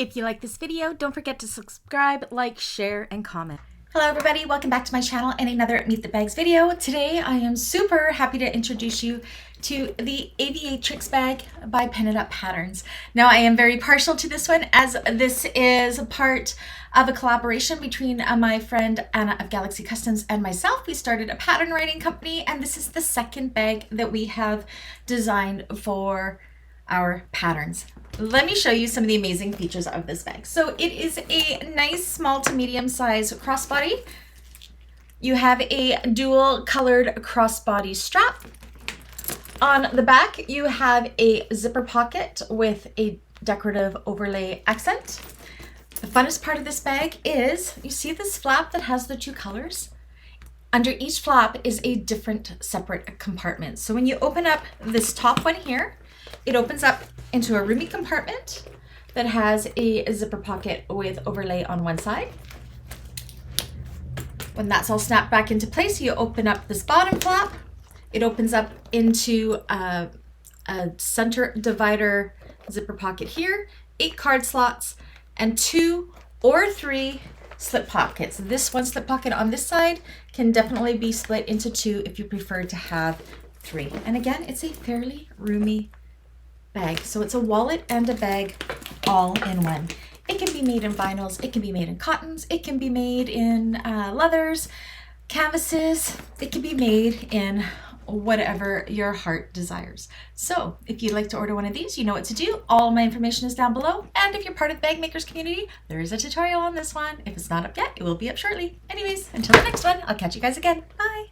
If you like this video, don't forget to subscribe, like, share, and comment. Hello everybody, welcome back to my channel and another Meet the Bags video. Today I am super happy to introduce you to the Aviatrix bag by Pin It Up Patterns. Now I am very partial to this one as this is a part of a collaboration between my friend Anna of Galaxy Customs and myself. We started a pattern writing company and this is the second bag that we have designed for our patterns. Let me show you some of the amazing features of this bag. So it is a nice small to medium size crossbody. You have a dual colored crossbody strap. On the back, you have a zipper pocket with a decorative overlay accent. The funnest part of this bag is, you see this flap that has the two colors? Under each flap is a different separate compartment. So when you open up this top one here, it opens up into a roomy compartment that has a zipper pocket with overlay on one side. When that's all snapped back into place, you open up this bottom flap. It opens up into a center divider zipper pocket here, 8 card slots, and 2 or 3 slip pockets. This one slip pocket on this side can definitely be split into 2 if you prefer to have 3. And again, it's a fairly roomy bag. So it's a wallet and a bag all in one. It can be made in vinyls, it can be made in cottons, it can be made in leathers, canvases, it can be made in whatever your heart desires. So if you'd like to order one of these, you know what to do. All my information is down below. And if you're part of the bag makers community, there is a tutorial on this one. If it's not up yet, it will be up shortly. Anyways, until the next one, I'll catch you guys again. Bye.